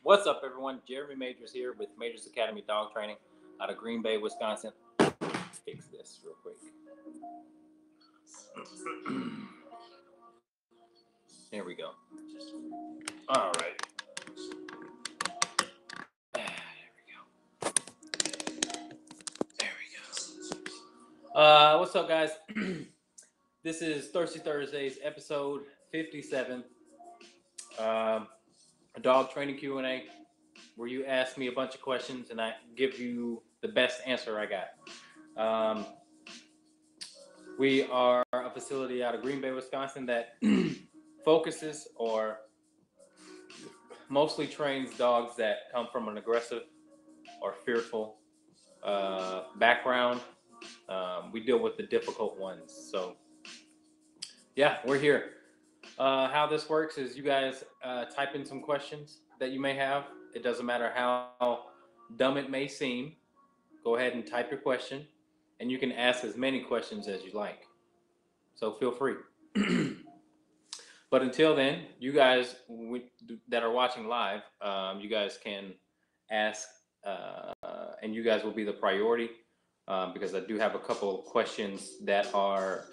What's up, everyone? Jeremy Majors here with Majors Academy Dog Training out of Green Bay, Wisconsin. Fix this real quick. There we go. All right. There we go. What's up, guys? This is Thirsty Thursdays, episode 57. A dog training Q&A, where you ask me a bunch of questions and I give you the best answer I got. We are a facility out of Green Bay, Wisconsin that focuses or mostly trains dogs that come from an aggressive or fearful background. We deal with the difficult ones. So, yeah, we're here. How this works is you guys type in some questions that you may have. It doesn't matter how dumb it may seem. Go ahead and type your question, and you can ask as many questions as you like. So feel free. But until then, you guys that are watching live, you guys can ask, and you guys will be the priority because I do have a couple of questions that are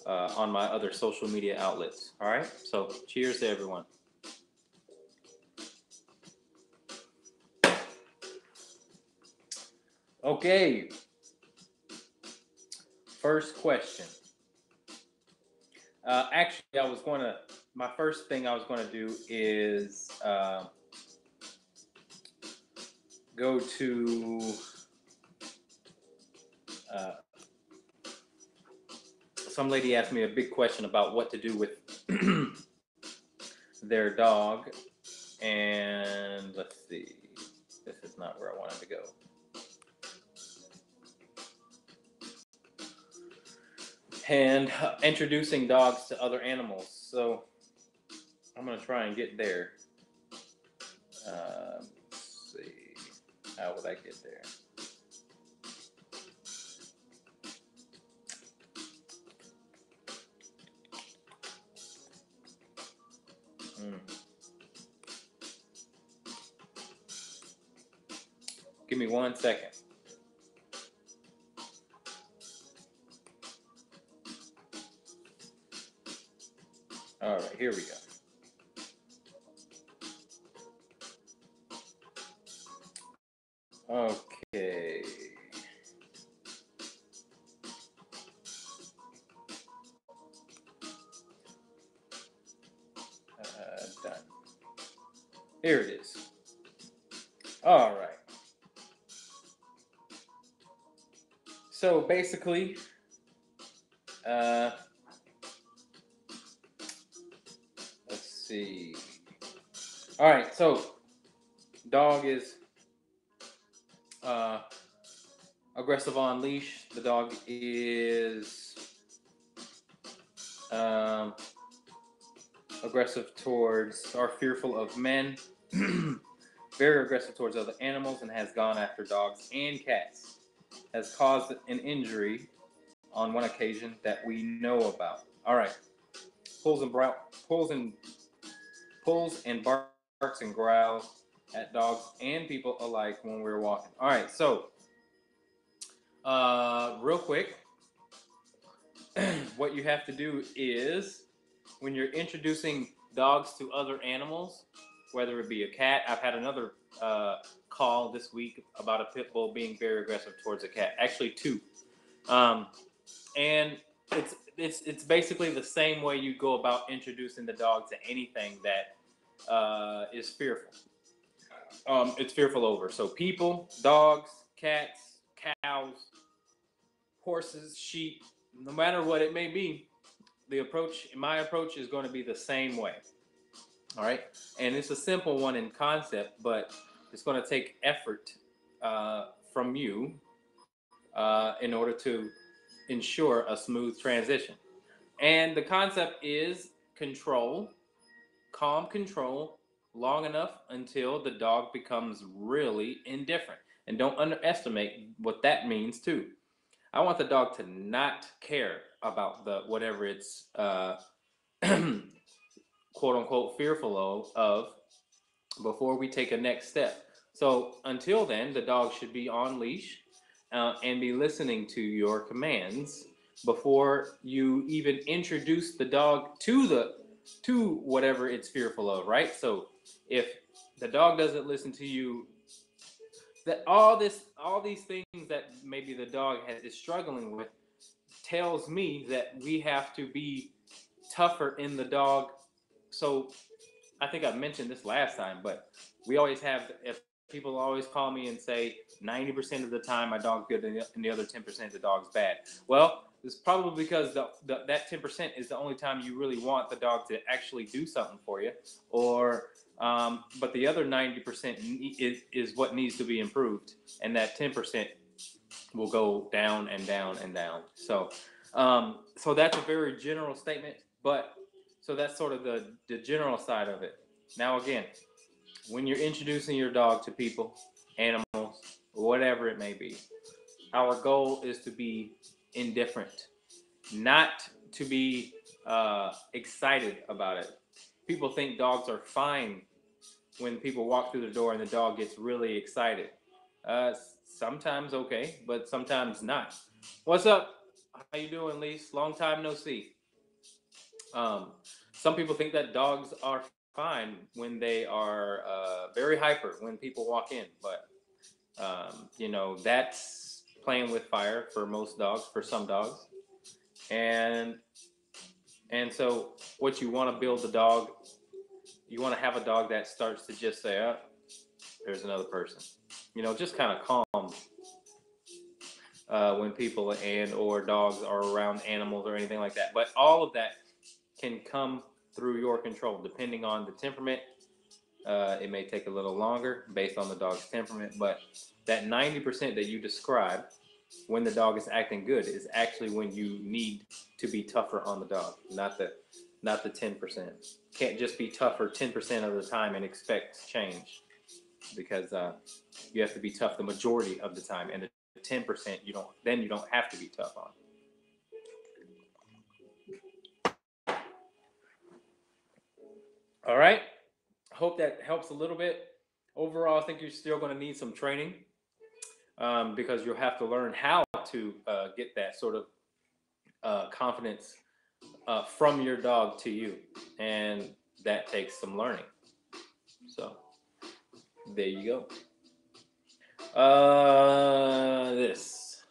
on my other social media outlets. All right, so cheers to everyone. Okay, first question. Actually, my first thing I was going to do is go to some lady asked me a big question about what to do with their dog, and let's see, this is not where I wanted to go. And introducing dogs to other animals. So I'm going to try and get there. Let's see. How would I get there? Give me 1 second. All right, here we go. Okay. Done. Here it is. All right. So basically, let's see. All right, so dog is aggressive on leash. The dog is aggressive towards or fearful of men. Very aggressive towards other animals and has gone after dogs and cats. Has caused an injury on one occasion that we know about. All right. Pulls and barks and growls at dogs and people alike when we're walking. All right. So, real quick, what you have to do is when you're introducing dogs to other animals, whether it be a cat. I've had another call this week about a pit bull being very aggressive towards a cat. Actually, two. And it's basically the same way you go about introducing the dog to anything that is fearful. It's fearful over. So people, dogs, cats, cows, horses, sheep, no matter what it may be, my approach is going to be the same way. All right. And it's a simple one in concept, but it's going to take effort from you in order to ensure a smooth transition. And the concept is calm control, long enough until the dog becomes really indifferent. And don't underestimate what that means too. I want the dog to not care about whatever it's quote unquote fearful of, before we take a next step. So until then, the dog should be on leash and be listening to your commands before you even introduce the dog to whatever it's fearful of, right? So if the dog doesn't listen to you, that all these things that maybe the dog is struggling with tells me that we have to be tougher in the dog. So I think I mentioned this last time, but we always have, if people always call me and say 90% of the time my dog's good and the other 10% the dog's bad. Well, it's probably because that 10% is the only time you really want the dog to actually do something for you, or but the other 90% is what needs to be improved, and that 10% will go down and down and down. So so that's a very general statement, but so that's sort of the general side of it. Now, again, when you're introducing your dog to people, animals, whatever it may be, our goal is to be indifferent, not to be excited about it. People think dogs are fine when people walk through the door and the dog gets really excited. Uh, Sometimes okay, but sometimes not. What's up? How you doing, Lise? Long time no see. Um, some people think that dogs are fine when they are very hyper when people walk in, but you know, that's playing with fire for most dogs, for some dogs, and so what you want to build the dog, you want to have a dog that starts to just say, "Oh, there's another person," you know, just kind of calm when people and or dogs are around animals or anything like that. But all of that can come through your control, depending on the temperament. It may take a little longer based on the dog's temperament, but that 90% that you describe when the dog is acting good is actually when you need to be tougher on the dog, not the 10%. Can't just be tougher 10% of the time and expect change, because you have to be tough the majority of the time, and the 10% you don't have to be tough on. All right. Hope that helps a little bit. Overall, I think you're still going to need some training, because you'll have to learn how to get that sort of confidence from your dog to you, and that takes some learning. So there you go. This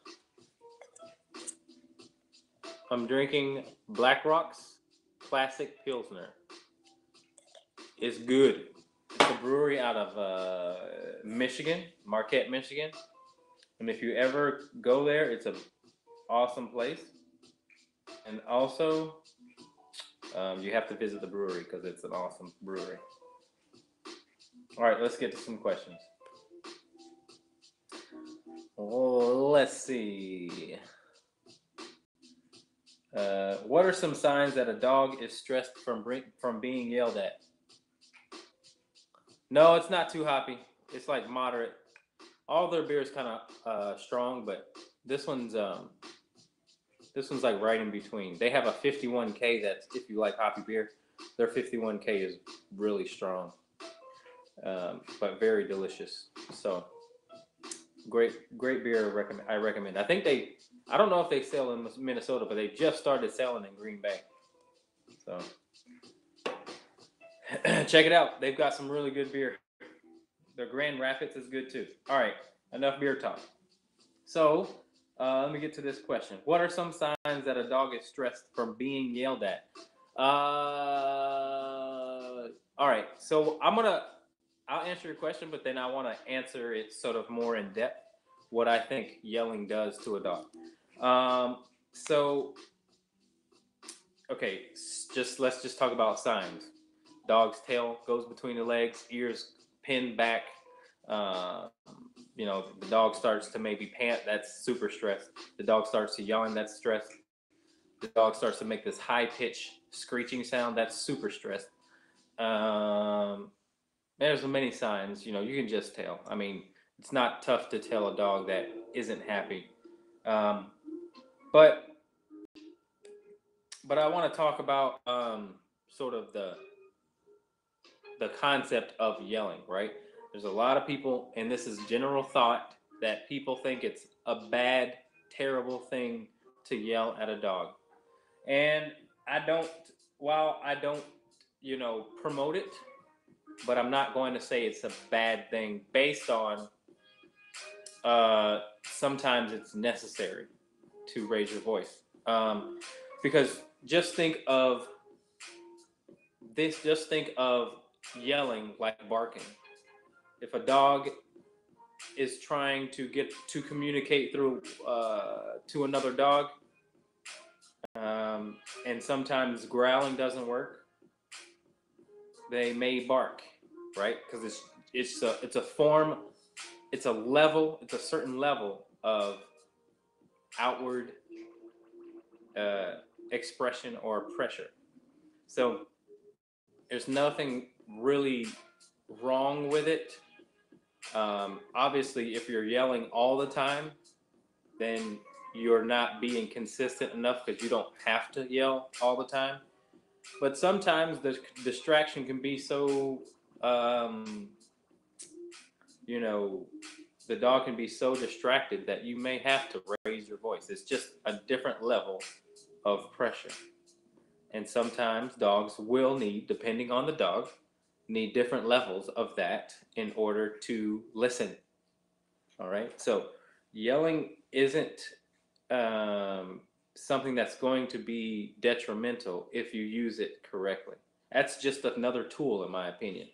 I'm drinking Black Rock's Classic Pilsner. It's good. It's a brewery out of Michigan, Marquette, Michigan. And if you ever go there, it's an awesome place. And also, you have to visit the brewery because it's an awesome brewery. All right, let's get to some questions. Let's see. What are some signs that a dog is stressed from being yelled at? No, it's not too hoppy. It's like moderate. All their beer is kind of strong, but this one's like right in between. They have a 51K that's, if you like hoppy beer, their 51K is really strong, but very delicious. So great beer. I recommend. I don't know if they sell in Minnesota, but they just started selling in Green Bay. So check it out. They've got some really good beer. Their Grand Rapids is good too. All right, enough beer talk. So let me get to this question. What are some signs that a dog is stressed from being yelled at? All right, so I'll answer your question, but then I want to answer it sort of more in depth, what I think yelling does to a dog. So, okay, let's just talk about signs. Dog's tail goes between the legs, ears pinned back. You know, the dog starts to maybe pant, that's super stressed. The dog starts to yawn, that's stressed. The dog starts to make this high pitch screeching sound, that's super stressed. There's many signs, you know, you can just tell. I mean, it's not tough to tell a dog that isn't happy. But I want to talk about sort of the concept of yelling, right? There's a lot of people, and this is general thought, that people think it's a bad, terrible thing to yell at a dog. And I don't, while I don't, promote it, but I'm not going to say it's a bad thing based on sometimes it's necessary to raise your voice. Because just think of this, just think of yelling like barking. If a dog is trying to get to communicate through to another dog, and sometimes growling doesn't work, they may bark, right? Because it's a form, it's a level, it's a certain level of outward expression or pressure. So there's nothing really wrong with it. Obviously, if you're yelling all the time, then you're not being consistent enough because you don't have to yell all the time. But sometimes the distraction can be so, the dog can be so distracted that you may have to raise your voice. It's just a different level of pressure. And sometimes dogs will need, depending on the dog, need different levels of that in order to listen. All right. So yelling isn't something that's going to be detrimental if you use it correctly. That's just another tool, in my opinion.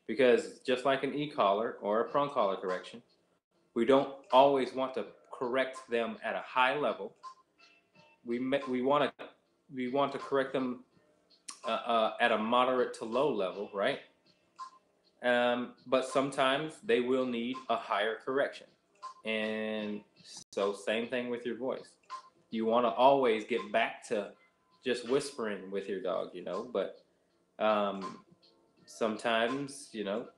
Because just like an e-collar or a prong collar correction, we don't always want to correct them at a high level. We want to correct them at a moderate to low level, right? But sometimes they will need a higher correction. And so same thing with your voice. You want to always get back to just whispering with your dog, but sometimes,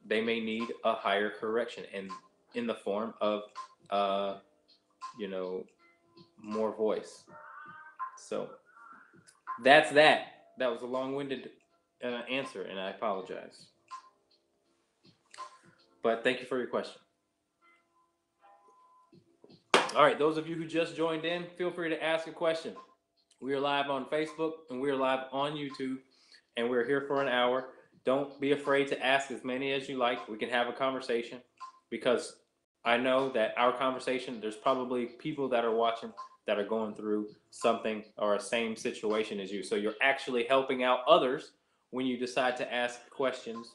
they may need a higher correction and in the form of, more voice. So that's that. That was a long-winded answer, and I apologize. But thank you for your question. All right, those of you who just joined in, feel free to ask a question. We are live on Facebook and we are live on YouTube, and we're here for an hour. Don't be afraid to ask as many as you like. We can have a conversation, because I know that our conversation, there's probably people that are watching that are going through something or a same situation as you. So you're actually helping out others when you decide to ask questions,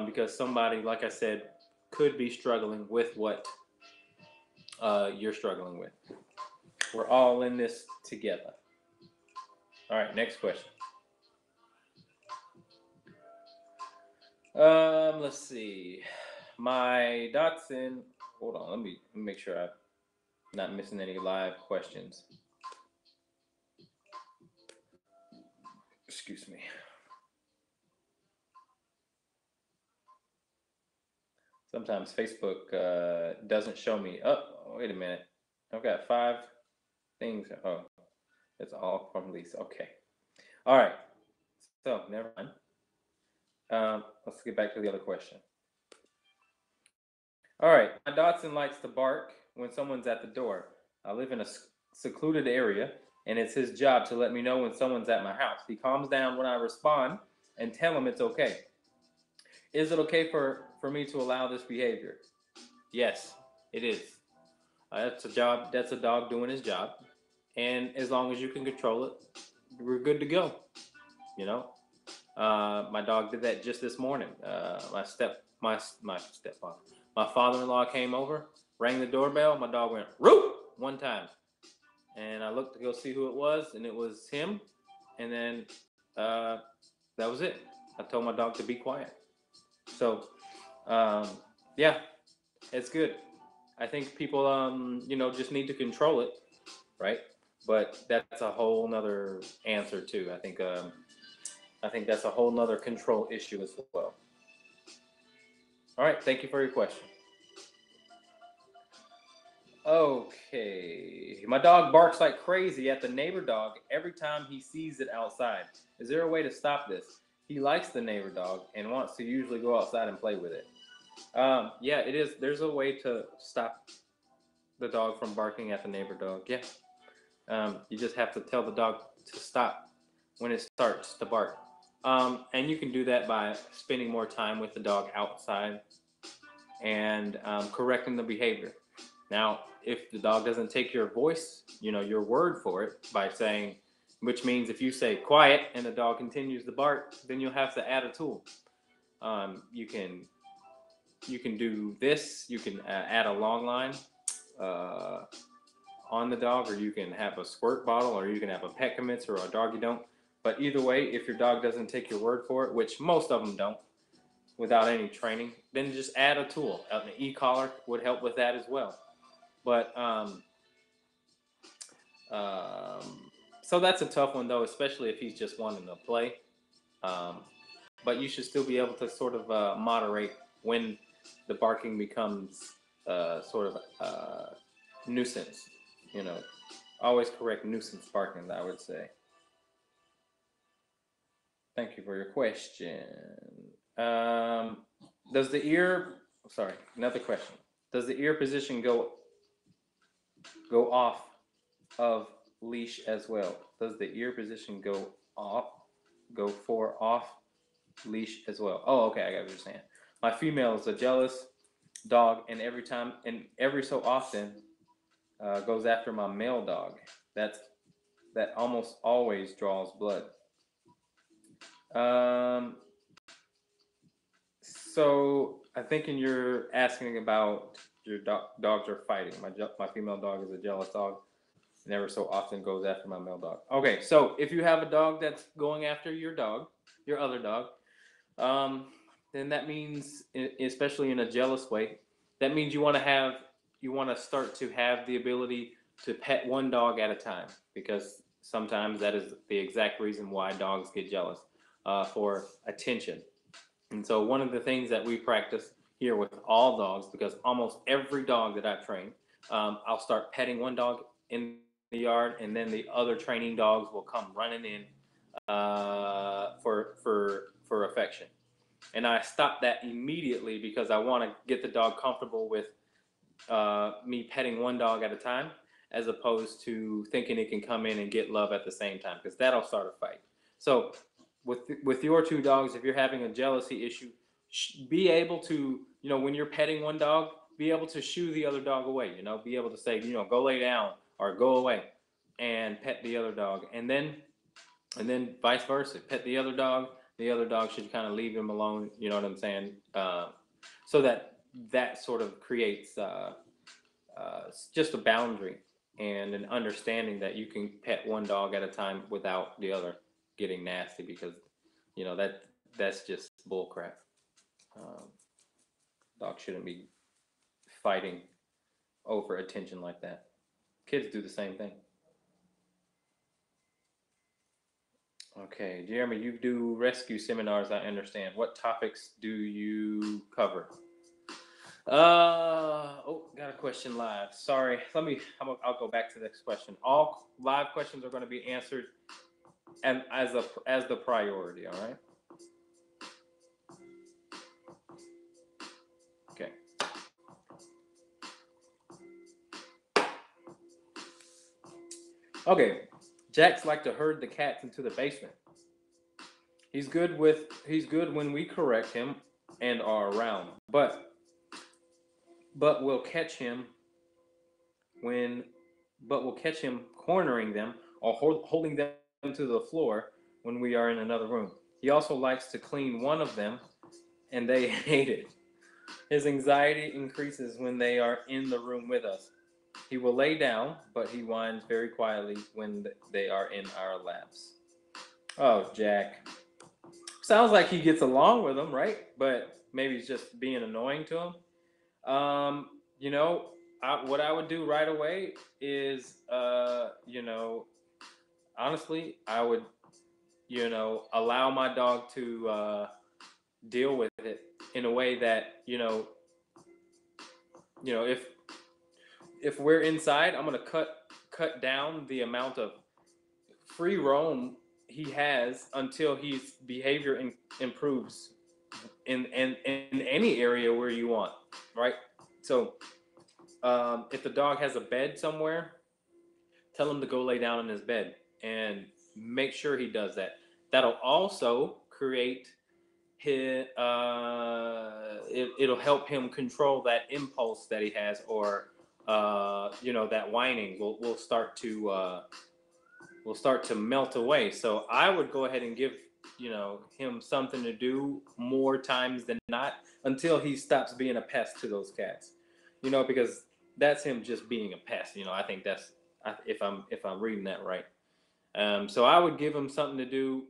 because somebody, like I said, could be struggling with what you're struggling with. We're all in this together. All right, next question. Let's see. My Dotson. Hold on. Let me make sure I'm not missing any live questions. Excuse me. Sometimes Facebook doesn't show me. Oh, wait a minute. I've got 5 things. Oh, it's all from Lisa. Okay. All right. So, never mind. Let's get back to the other question. All right. My Dotson likes to bark when someone's at the door. I live in a secluded area, and it's his job to let me know when someone's at my house. He calms down when I respond and tell him it's okay. Is it okay for me to allow this behavior? Yes, it is. That's a job. That's a dog doing his job, and as long as you can control it, we're good to go. My dog did that just this morning. My stepfather, my father-in-law came over, rang the doorbell. My dog went "Roo!" one time, and I looked to go see who it was, and it was him. And then that was it. I told my dog to be quiet. So, yeah, it's good. I think people, just need to control it, right? But that's a whole nother answer too. I think that's a whole nother control issue as well. All right, thank you for your question. Okay, my dog barks like crazy at the neighbor dog every time he sees it outside. Is there a way to stop this? he likes the neighbor dog and wants to usually go outside and play with it. Yeah, it is. There's a way to stop the dog from barking at the neighbor dog. Yeah. You just have to tell the dog to stop when it starts to bark. And you can do that by spending more time with the dog outside and correcting the behavior. Now, if the dog doesn't take your voice, your word for it by saying, which means if you say quiet and the dog continues to bark, then you'll have to add a tool. You can do this. You can add a long line on the dog, or you can have a squirt bottle, or you can have a pet commits or a doggy don't. But either way, if your dog doesn't take your word for it, which most of them don't, without any training, then just add a tool. An e-collar would help with that as well. But so that's a tough one though, especially if he's just wanting to play. But you should still be able to sort of moderate when the barking becomes sort of nuisance. Always correct nuisance barking, I would say. Thank you for your question. Does the ear? Sorry, another question. Does the ear position go off of leash as well? Does the ear position go off leash as well? Oh, okay, I got what you're saying. My female is a jealous dog, and every so often goes after my male dog. That almost always draws blood. So I think you're asking about your dogs are fighting. My female dog is a jealous dog, and every so often goes after my male dog. Okay, so if you have a dog that's going after your other dog, then that means, especially in a jealous way, that means you want to start to have the ability to pet one dog at a time, because sometimes that is the exact reason why dogs get jealous, for attention. And so one of the things that we practice here with all dogs, because almost every dog that I've trained, I'll start petting one dog in the yard, and then the other training dogs will come running in for affection. And I stop that immediately because I want to get the dog comfortable with me petting one dog at a time, as opposed to thinking it can come in and get love at the same time, because that'll start a fight. So with your two dogs, if you're having a jealousy issue, be able to, when you're petting one dog, be able to shoo the other dog away. Be able to say, go lay down or go away, and pet the other dog, and then vice versa, pet the other dog. The other dog should kind of leave him alone. You know what I'm saying? So that sort of creates just a boundary and an understanding that you can pet one dog at a time without the other getting nasty, because that's just bull crap. Dogs shouldn't be fighting over attention like that. Kids do the same thing. Okay, Jeremy, you do rescue seminars, I understand. What topics do you cover? Got a question live. Sorry, I'll go back to the next question. All live questions are going to be answered and as the priority, all right? Okay. Okay. Jack's like to herd the cats into the basement. He's good when we correct him and are around, but we'll catch him cornering them or holding them to the floor when we are in another room. He also likes to clean one of them, and they hate it. His anxiety increases when they are in the room with us. He will lay down, but he whines very quietly when they are in our laps. Oh, Jack. Sounds like he gets along with them, right? But maybe he's just being annoying to him. What I would do right away is, honestly, I would, allow my dog to deal with it in a way that, if we're inside, I'm gonna cut down the amount of free roam he has until his behavior improves in any area where you want, right? So if the dog has a bed somewhere, tell him to go lay down in his bed and make sure he does that. That'll also create his, it'll help him control that impulse that he has, or that whining will start to melt away. So I would go ahead and give him something to do more times than not until he stops being a pest to those cats. Because that's him just being a pest. I think that's if I'm reading that right. So I would give him something to do,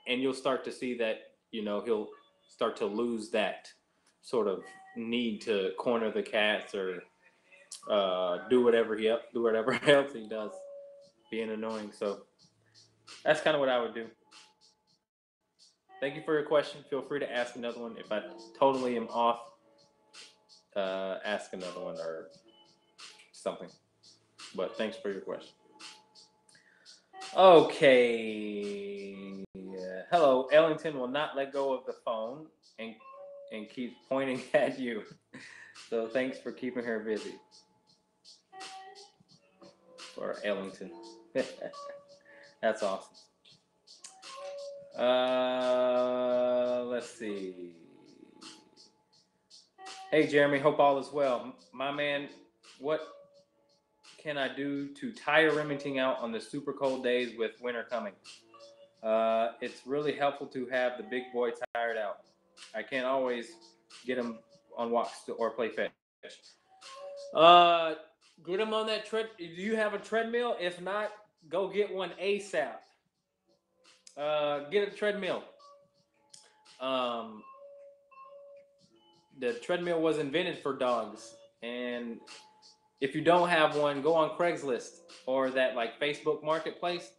and you'll start to see that he'll start to lose that sort of need to corner the cats or do whatever else he does, being annoying. So that's kind of what I would do. Thank you for your question. Feel free to ask another one. If I totally am off, ask another one or something. But thanks for your question. Okay. Hello. Ellington will not let go of the phone and keeps pointing at you. So thanks for keeping her busy. For Ellington. That's awesome. Let's see. Hey, Jeremy. Hope all is well. My man, what can I do to tire Remington out on the super cold days with winter coming? It's really helpful to have the big boy tired out. I can't always get him on walks or play fetch. Get him on that tread. Do you have a treadmill? If not, go get one ASAP. Get a treadmill. The treadmill was invented for dogs, and if you don't have one, go on Craigslist or that like Facebook Marketplace.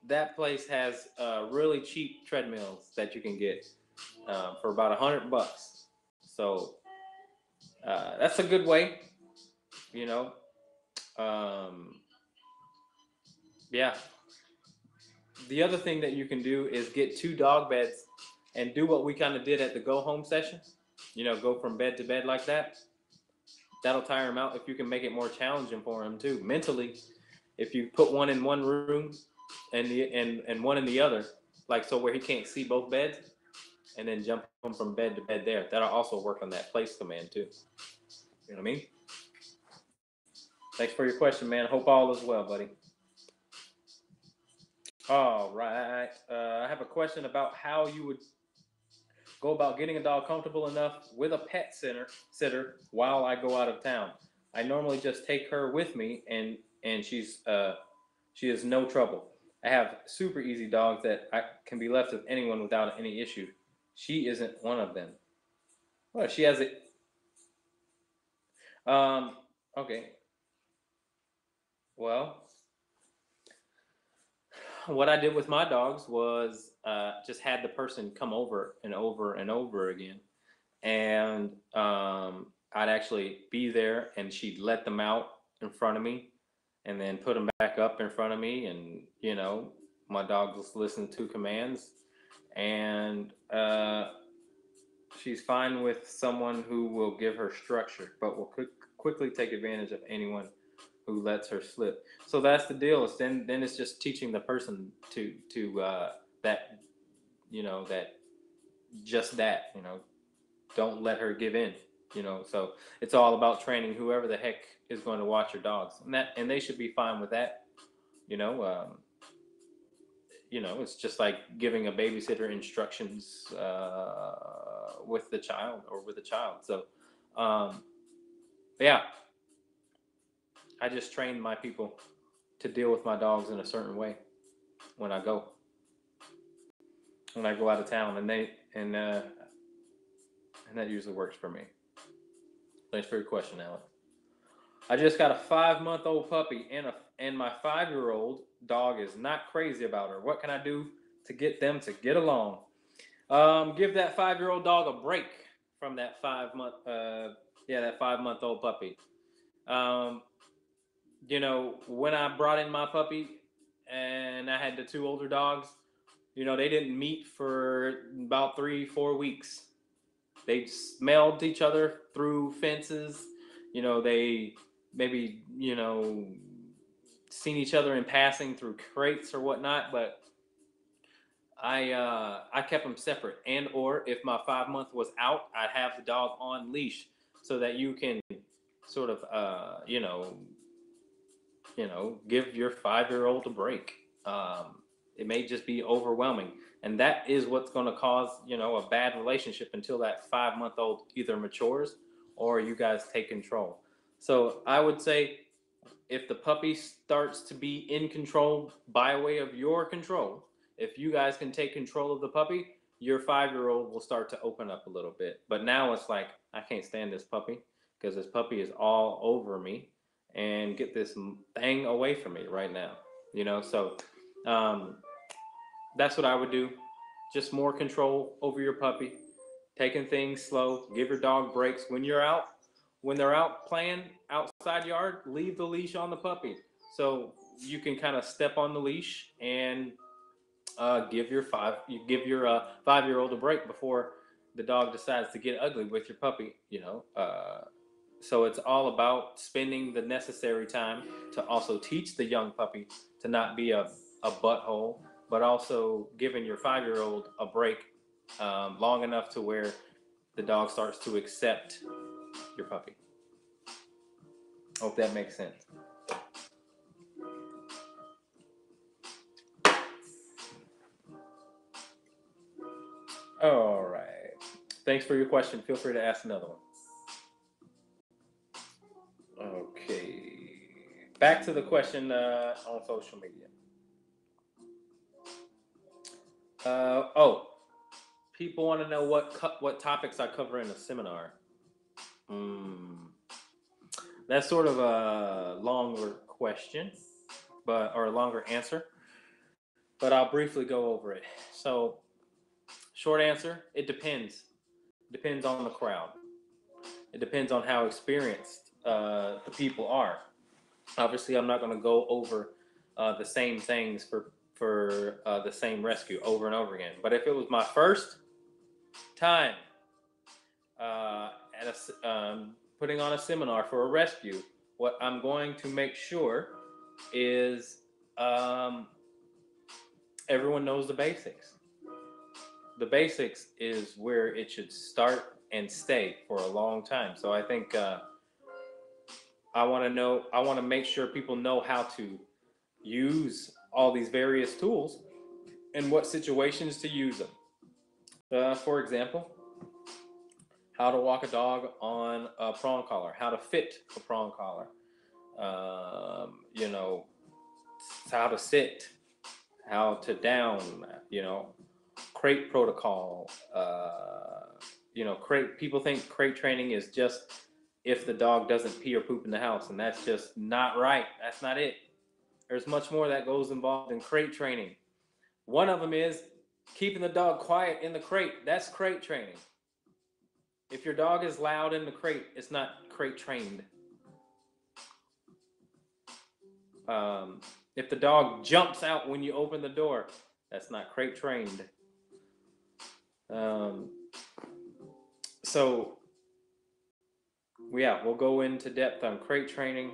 That place has really cheap treadmills that you can get for about $100. So that's a good way, Yeah. The other thing that you can do is get 2 dog beds and do what we kind of did at the go home session. Go from bed to bed like that. That'll tire him out if you can make it more challenging for him too. Mentally, if you put one in one room and one in the other, like so where he can't see both beds, and then jump him from bed to bed there. That'll also work on that place command too. You know what I mean? Thanks for your question, man. Hope all is well, buddy. All right. I have a question about how you would go about getting a dog comfortable enough with a pet sitter while I go out of town. I normally just take her with me, and she is no trouble. I have super easy dogs that I can be left with anyone without any issue. She isn't one of them. Well, she has it. Okay. Well, what I did with my dogs was just had the person come over and over and over again, and I'd actually be there, and she'd let them out in front of me, and then put them back up in front of me, and my dog was listening to commands, and she's fine with someone who will give her structure, but will quickly take advantage of anyone who lets her slip. So that's the deal. Then it's just teaching the person to that that just that don't let her give in. So it's all about training whoever the heck is going to watch your dogs, and they should be fine with that. It's just like giving a babysitter instructions with the child or with a child. So yeah, I just train my people to deal with my dogs in a certain way when I go out of town, and that usually works for me. Thanks for your question, Alex. I just got a 5-month-old puppy, and my 5-year-old dog is not crazy about her. What can I do to get them to get along? Give that 5-year-old dog a break from that 5-month-old puppy. When I brought in my puppy, and I had the two older dogs. You know, they didn't meet for about 3-4 weeks. They smelled each other through fences. You know, they maybe, seen each other in passing through crates or whatnot, but I kept them separate. And or if my 5 month was out, I'd have the dog on leash so that you can sort of give your 5-year-old a break. It may just be overwhelming, and that is what's going to cause a bad relationship until that 5-month-old either matures or you guys take control. So I would say if the puppy starts to be in control by way of your control, if you guys can take control of the puppy, your 5-year-old will start to open up a little bit. But now it's like, I can't stand this puppy because this puppy is all over me, and get this thing away from me right now. So that's what I would do. Just more control over your puppy, taking things slow, give your dog breaks. When they're out playing outside yard, leave the leash on the puppy so you can kind of step on the leash and give your 5-year-old a break before the dog decides to get ugly with your puppy. So it's all about spending the necessary time to also teach the young puppy to not be a butthole, but also giving your 5-year-old a break long enough to where the dog starts to accept your puppy. Hope that makes sense. All right. Thanks for your question. Feel free to ask another one. Okay. Back to the question on social media. People want to know what topics I cover in a seminar. That's sort of a longer question, or a longer answer, but I'll briefly go over it. So, short answer: it depends. Depends on the crowd. It depends on how experienced the people are. Obviously, I'm not going to go over the same things for the same rescue over and over again. But if it was my first time putting on a seminar for a rescue, what I'm going to make sure is everyone knows the basics. The basics is where it should start and stay for a long time. So I think I want to make sure people know how to use all these various tools and what situations to use them. For example, how to walk a dog on a prong collar, how to fit a prong collar, how to sit, how to down, crate protocol. Crate. People think crate training is just if the dog doesn't pee or poop in the house, and that's just not right. That's not it. There's much more that goes involved in crate training. One of them is keeping the dog quiet in the crate. That's crate training. If your dog is loud in the crate, it's not crate trained. If the dog jumps out when you open the door, that's not crate trained. So we'll go into depth on crate training,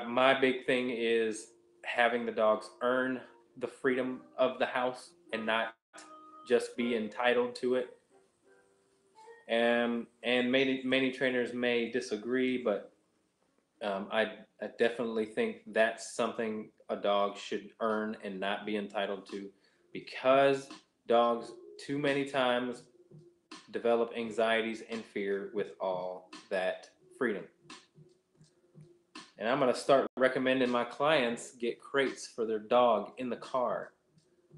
my big thing is having the dogs earn the freedom of the house and not just be entitled to it. And many trainers may disagree, but I definitely think that's something a dog should earn and not be entitled to, because dogs too many times develop anxieties and fear with all that freedom. And I'm going to start recommending my clients get crates for their dog in the car,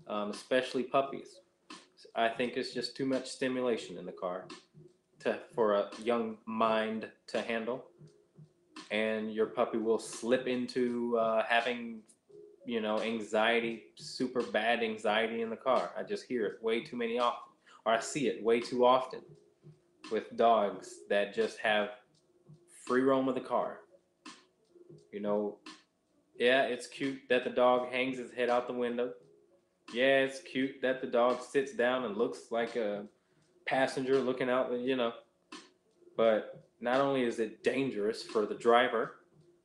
especially puppies. I think it's just too much stimulation in the car for a young mind to handle. And your puppy will slip into having, anxiety, super bad anxiety in the car. I just hear it way too many often, or I see it way too often with dogs that just have free roam of the car. You know, yeah, it's cute that the dog hangs his head out the window. Yeah, it's cute that the dog sits down and looks like a passenger looking out, but not only is it dangerous for the driver,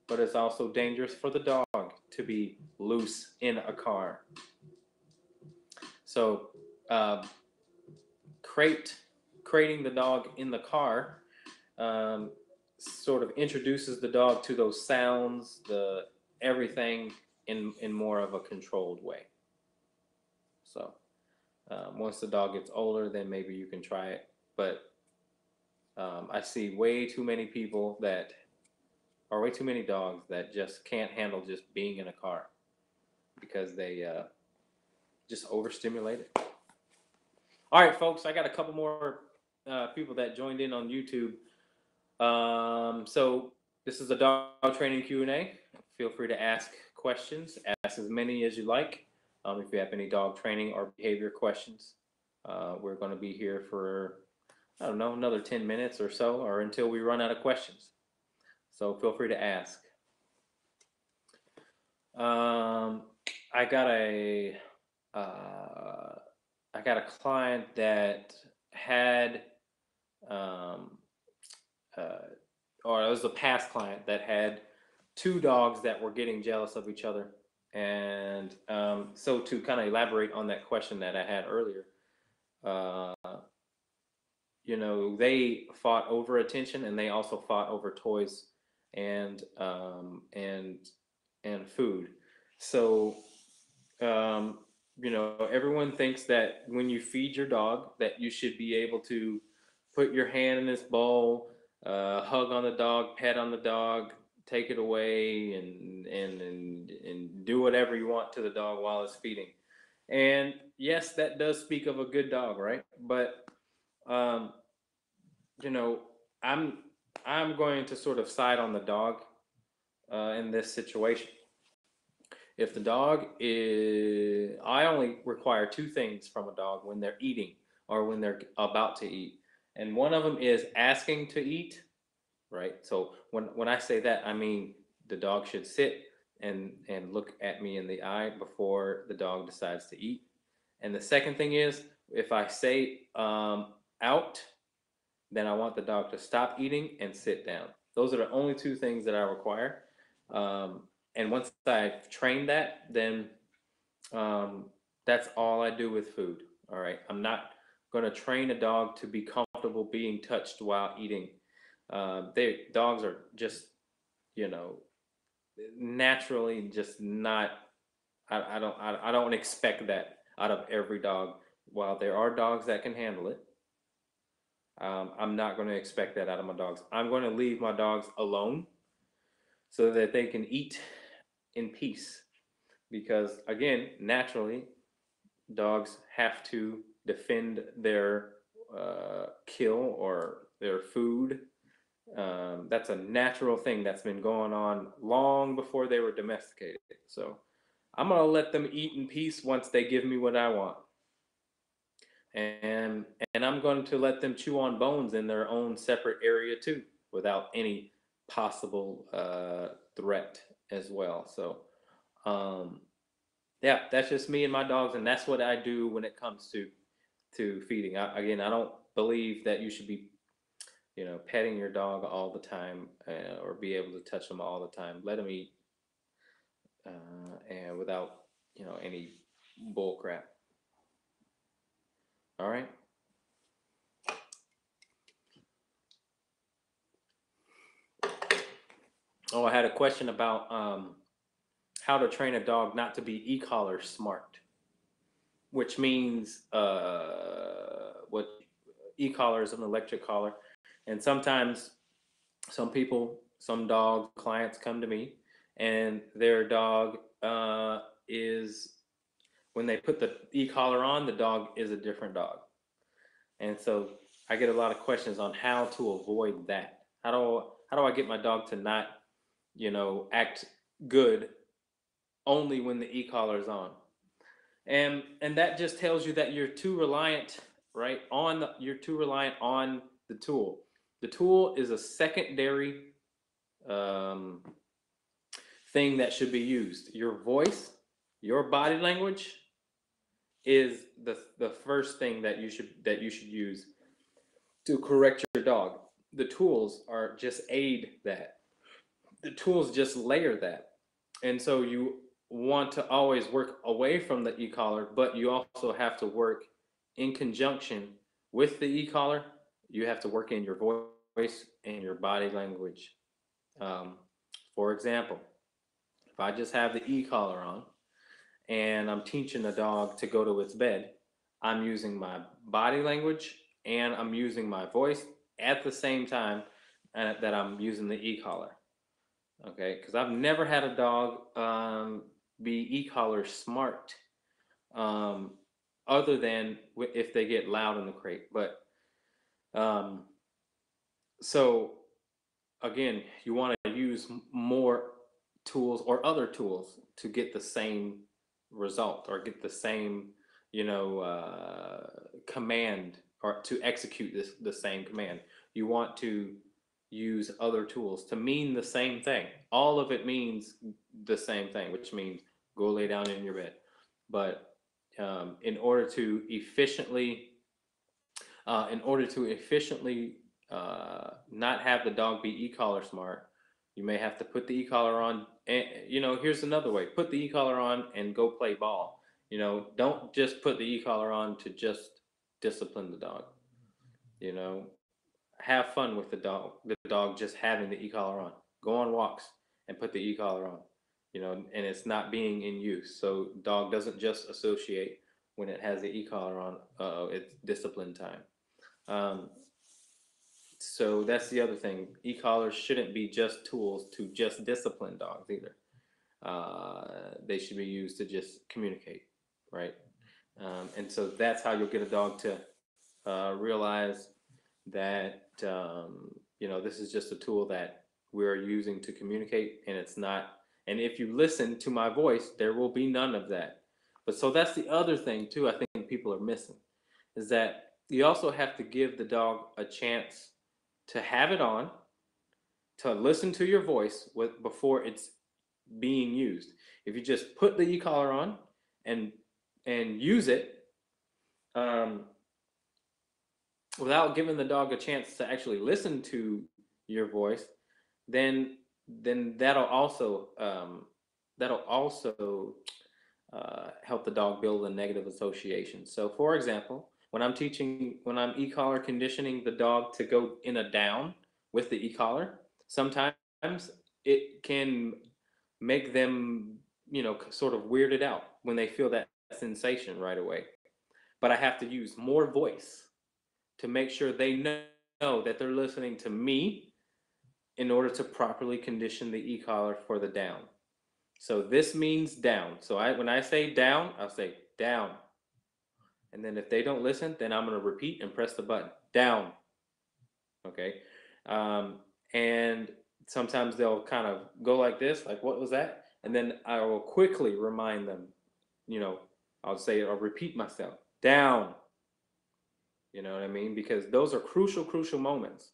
but it's also dangerous for the dog to be loose in a car. So, uh, crate crating the dog in the car um, sort of introduces the dog to those sounds, the everything in more of a controlled way. So, once the dog gets older, then maybe you can try it. But I see way too many people that, or way too many dogs that just can't handle just being in a car because they just overstimulated. All right, folks, I got a couple more people that joined in on YouTube. So this is a dog training Q&A. Feel free to ask questions. Ask as many as you like. If you have any dog training or behavior questions, we're going to be here for, I don't know, another 10 minutes or so, or until we run out of questions. So feel free to ask. I got a client that had or it was a past client that had two dogs that were getting jealous of each other. And so to kind of elaborate on that question that I had earlier, you know, they fought over attention, and they also fought over toys and food. So you know, everyone thinks that when you feed your dog, that you should be able to put your hand in his bowl, hug on the dog, pet on the dog, take it away, and do whatever you want to the dog while it's feeding. And yes, that does speak of a good dog, right? But um, you know, I'm going to sort of side on the dog in this situation. If the dog is, I only require two things from a dog when they're eating or when they're about to eat. And one of them is asking to eat, right? So when I say that, I mean the dog should sit and look at me in the eye before the dog decides to eat. And the second thing is, if I say out, then I want the dog to stop eating and sit down. Those are the only two things that I require. And once I've trained that, then that's all I do with food. All right. I'm not going to train a dog to be comfortable being touched while eating. Dogs are just, you know, naturally just not. I don't expect that out of every dog. While there are dogs that can handle it, I'm not going to expect that out of my dogs. I'm going to leave my dogs alone so that they can eat in peace. Because again, naturally, dogs have to defend their kill or their food. That's a natural thing that's been going on long before they were domesticated. So I'm going to let them eat in peace once they give me what I want. And I'm going to let them chew on bones in their own separate area too, without any possible threat as well. So yeah, that's just me and my dogs, and that's what I do when it comes to feeding. Again, I don't believe that you should be, you know, petting your dog all the time or be able to touch them all the time. Let them eat and without, you know, any bull crap. All right. Oh, I had a question about how to train a dog not to be e-collar smart, which means what e-collar is an electric collar. And sometimes some people, some dog clients come to me and their dog is, when they put the e-collar on, the dog is a different dog. And so I get a lot of questions on how to avoid that. How do I get my dog to not, you know, act good only when the e-collar is on? And that just tells you that you're too reliant, right? You're too reliant on the tool. The tool is a secondary um, thing that should be used. Your voice, your body language is the first thing that you should use to correct your dog. The tools are just aid that. The tools just layer that. And so you want to always work away from the e-collar, but you also have to work in conjunction with the e-collar. You have to work in your voice and your body language. Um, for example, if I just have the e-collar on and I'm teaching the dog to go to its bed, I'm using my body language and I'm using my voice at the same time that I'm using the e-collar. Okay, because I've never had a dog be e-collar smart, um, other than if they get loud in the crate. But um, so again, you want to use more tools or other tools to get the same result or get the same, command or to execute the same command. You want to use other tools to mean the same thing. All of it means the same thing, which means go lay down in your bed. But in order to efficiently, not have the dog be e-collar smart, you may have to put the e-collar on. And here's another way: put the e-collar on and go play ball. Don't just put the e-collar on to just discipline the dog. You know, have fun with the dog. The dog just having the e-collar on. Go on walks and put the e-collar on. And it's not being in use. So dog doesn't just associate when it has the e-collar on. It's discipline time. Um, so that's the other thing. E-collars shouldn't be just tools to just discipline dogs either. They should be used to just communicate, right? And so that's how you'll get a dog to realize that this is just a tool that we're using to communicate, and it's not. And if you listen to my voice, there will be none of that. But so that's the other thing too. I think people are missing is that you also have to give the dog a chance to have it on, to listen to your voice before it's being used. If you just put the e-collar on and use it, um, without giving the dog a chance to actually listen to your voice, then that'll also help the dog build a negative association. So, for example, when I'm e-collar conditioning the dog to go in a down with the e-collar, sometimes it can make them, sort of weirded out when they feel that sensation right away. But I have to use more voice to make sure they know that they're listening to me in order to properly condition the e-collar for the down. So this means down. So when I say down, I'll say down. And then if they don't listen, then I'm going to repeat and press the button. Down. Okay. And sometimes they'll kind of go like this, like, what was that? And then I will quickly remind them, I'll repeat myself. Down. You know what I mean? Because those are crucial moments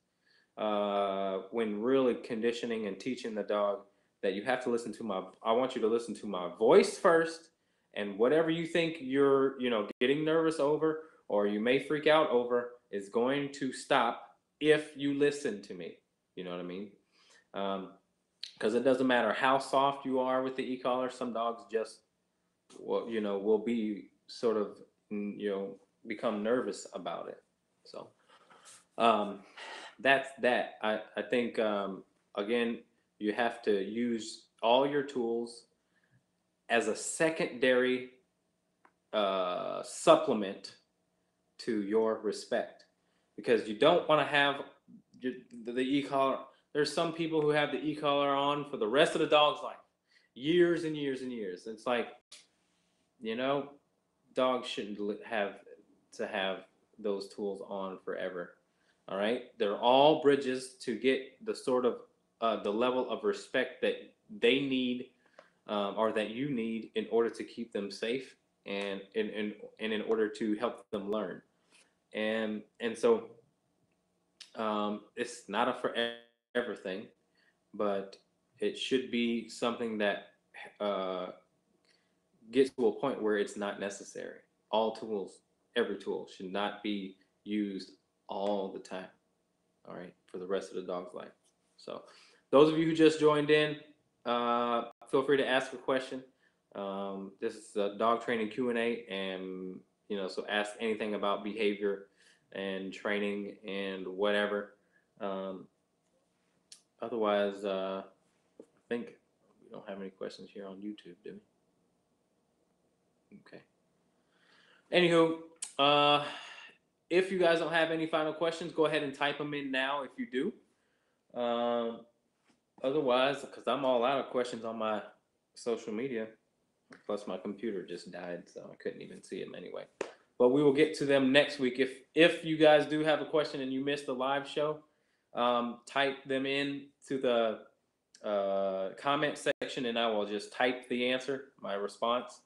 when really conditioning and teaching the dog that you have to listen to I want you to listen to my voice first, and whatever you think you're, getting nervous over or you may freak out over is going to stop if you listen to me. You know what I mean? Because it doesn't matter how soft you are with the e-collar. Some dogs just, will be sort of, become nervous about it. So that's that. I think, again, you have to use all your tools as a secondary supplement to your respect, because you don't want to have the e-collar. There's some people who have the e-collar on for the rest of the dog's life, years and years and years. It's like, dogs shouldn't have to have those tools on forever. All right, they're all bridges to get the sort of the level of respect that they need, or that you need, in order to keep them safe and in order to help them learn. And so it's not a forever thing. but it should be something that uh, gets to a point where it's not necessary. All tools, every tool should not be used all the time. All right, for the rest of the dog's life. So, those of you who just joined in, feel free to ask a question. This is a dog training Q&A, and so ask anything about behavior and training and whatever. Um, Otherwise, I think we don't have any questions here on YouTube, do we? Okay. Anywho, if you guys don't have any final questions, go ahead and type them in now if you do. Otherwise, because I'm all out of questions on my social media, plus my computer just died, so I couldn't even see them anyway. But we will get to them next week. If you guys do have a question and you missed the live show, type them in to the comment section, and I will just type the answer, my response.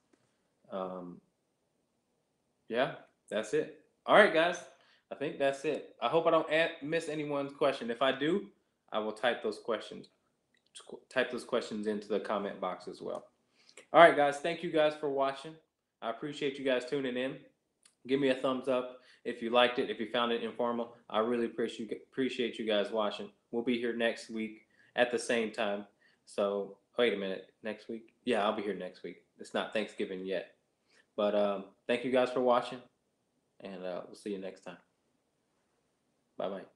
Yeah, that's it. All right, guys. I think that's it. I hope I don't miss anyone's question. If I do, I will type those questions into the comment box as well. All right, guys. Thank you guys for watching. I appreciate you guys tuning in. Give me a thumbs up if you liked it, if you found it informal. I really appreciate you guys watching. We'll be here next week at the same time. So, wait a minute. Next week? Yeah, I'll be here next week. It's not Thanksgiving yet. But thank you guys for watching, and we'll see you next time. Bye-bye.